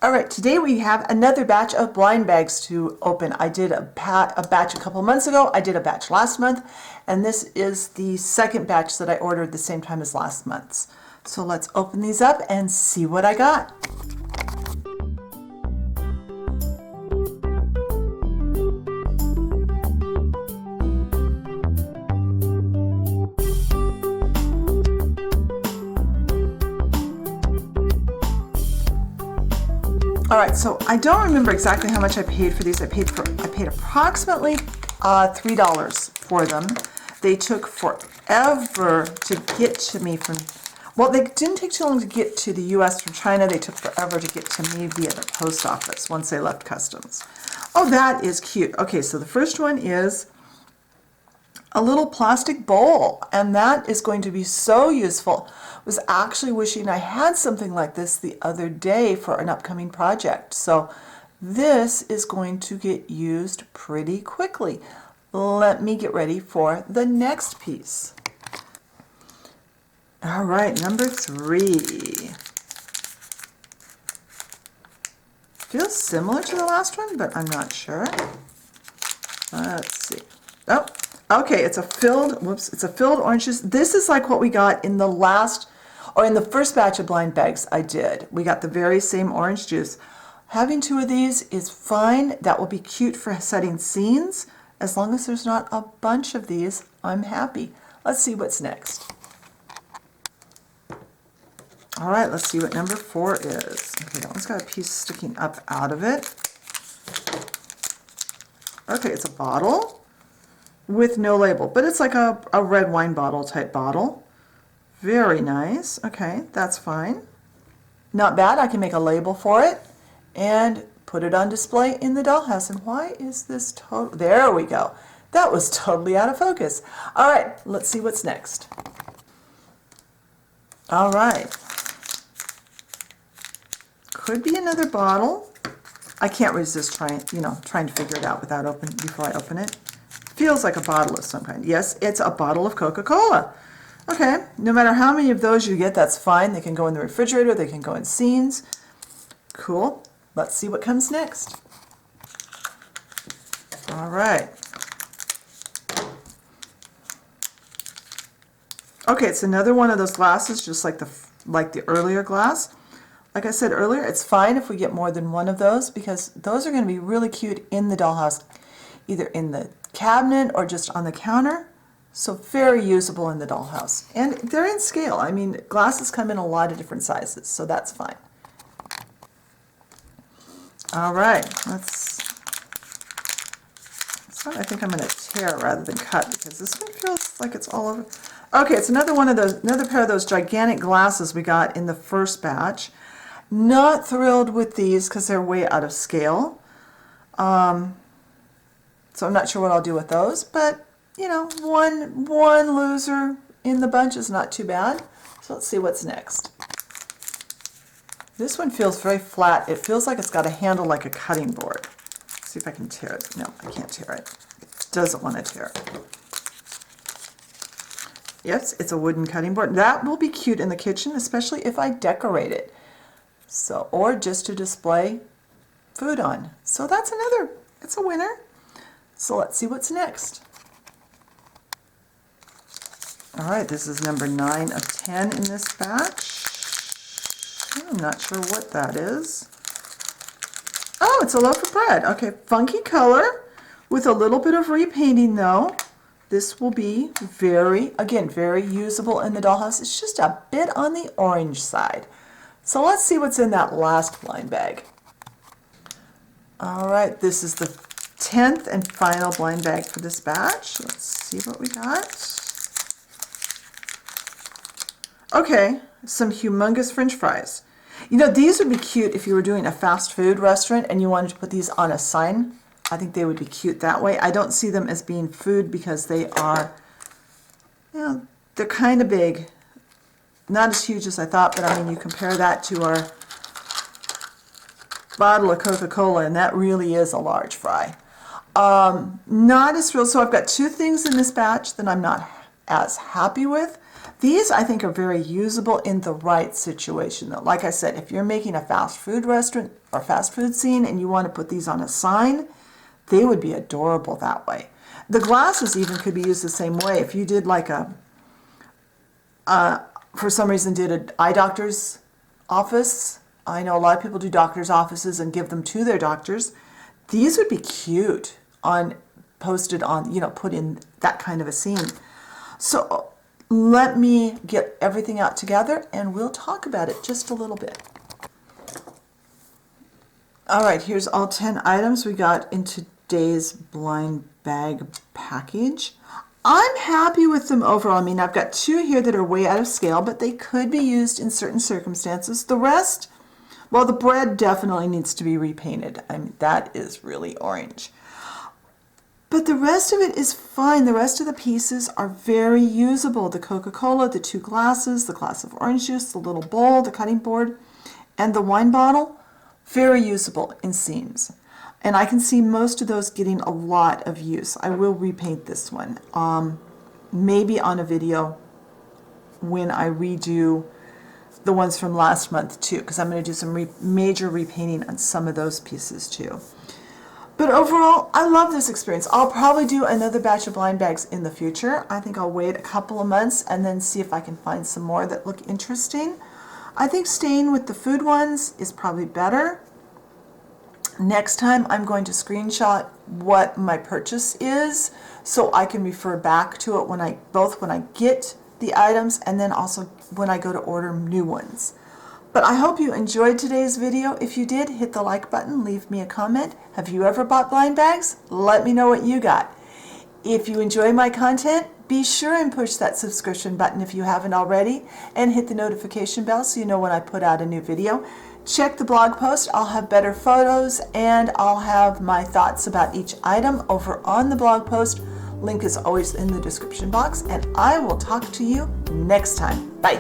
All right, today we have another batch of blind bags to open. I did a batch a couple months ago. I did a batch last month, and this is the second batch that I ordered the same time as last month's. So let's open these up and see what I got. All right, so I don't remember exactly how much I paid for these. I paid approximately $3 for them. They took forever to get to me from, well, they didn't take too long to get to the US from China. They took forever to get to me via the post office once they left customs. Oh, that is cute. Okay, so the first one is a little plastic bowl, and that is going to be so useful. I was actually wishing I had something like this the other day for an upcoming project. So this is going to get used pretty quickly. Let me get ready for the next piece. All right, number 3. Feels similar to the last one, but I'm not sure. Let's see. Oh, okay, it's a filled orange juice. This is like what we got in the last, or in the first batch of blind bags I did. We got the very same orange juice. Having 2 of these is fine. That will be cute for setting scenes. As long as there's not a bunch of these, I'm happy. Let's see what's next. All right, let's see what number 4 is. Okay, that one's got a piece sticking up out of it. Okay, it's a bottle with no label, but it's like a red wine bottle type bottle. Very nice. Okay, that's fine. Not bad. I can make a label for it and put it on display in the dollhouse. And why is this total? There we go. That was totally out of focus. All right, let's see what's next. All right. Could be another bottle. I can't resist trying to figure it out before I open it. Feels like a bottle of some kind. Yes, it's a bottle of Coca-Cola. Okay, no matter how many of those you get, that's fine. They can go in the refrigerator, they can go in scenes. Cool. Let's see what comes next. All right. Okay, it's another one of those glasses, just like the earlier glass. Like I said earlier, it's fine if we get more than one of those, because those are going to be really cute in the dollhouse, either in the cabinet or just on the counter. So very usable in the dollhouse. And they're in scale. I mean, glasses come in a lot of different sizes, so that's fine. All right, this one I think I'm going to tear rather than cut, because this one feels like it's all over. Okay, it's another pair of those gigantic glasses we got in the first batch. Not thrilled with these because they're way out of scale. So I'm not sure what I'll do with those, but you know, one loser in the bunch is not too bad. So let's see what's next. This one feels very flat. It feels like it's got a handle like a cutting board. Let's see if I can tear it. No, I can't tear it. It doesn't want to tear. Yes, it's a wooden cutting board. That will be cute in the kitchen, especially if I decorate it. So, or just to display food on. So that's it's a winner. So let's see what's next. All right, this is number 9 of 10 in this batch. I'm not sure what that is. Oh, it's a loaf of bread. Okay, funky color with a little bit of repainting though. This will be very usable in the dollhouse. It's just a bit on the orange side. So let's see what's in that last blind bag. All right, this is the 10th and final blind bag for this batch. Let's see what we got. Okay, some humongous French fries. You know, these would be cute if you were doing a fast food restaurant and you wanted to put these on a sign. I think they would be cute that way. I don't see them as being food because they are, they're kind of big. Not as huge as I thought, but I mean, you compare that to our bottle of Coca-Cola, and that really is a large fry. Not as thrilled. So I've got 2 things in this batch that I'm not as happy with. These, I think, are very usable in the right situation, though. Like I said, if you're making a fast food restaurant or fast food scene and you want to put these on a sign, they would be adorable that way. The glasses even could be used the same way. If you did like for some reason did an eye doctor's office, I know a lot of people do doctor's offices and give them to their doctors. These would be cute posted on, put in that kind of a scene. So let me get everything out together and we'll talk about it just a little bit. All right, here's all 10 items we got in today's blind bag package. I'm happy with them overall. I mean, I've got 2 here that are way out of scale, but they could be used in certain circumstances. The rest, well, the bread definitely needs to be repainted. I mean, that is really orange. But the rest of it is fine. The rest of the pieces are very usable. The Coca-Cola, the 2 glasses, the glass of orange juice, the little bowl, the cutting board, and the wine bottle, very usable in scenes. And I can see most of those getting a lot of use. I will repaint this one, maybe on a video when I redo the ones from last month too, because I'm going to do some major repainting on some of those pieces too. But overall, I love this experience. I'll probably do another batch of blind bags in the future. I think I'll wait a couple of months and then see if I can find some more that look interesting. I think staying with the food ones is probably better. Next time I'm going to screenshot what my purchase is so I can refer back to it when I get the items and then also when I go to order new ones. But I hope you enjoyed today's video. If you did, hit the like button, leave me a comment. Have you ever bought blind bags? Let me know what you got. If you enjoy my content, be sure and push that subscription button if you haven't already, and hit the notification bell so you know when I put out a new video. Check the blog post. I'll have better photos and I'll have my thoughts about each item over on the blog post. Link is always in the description box, and I will talk to you next time. Bye.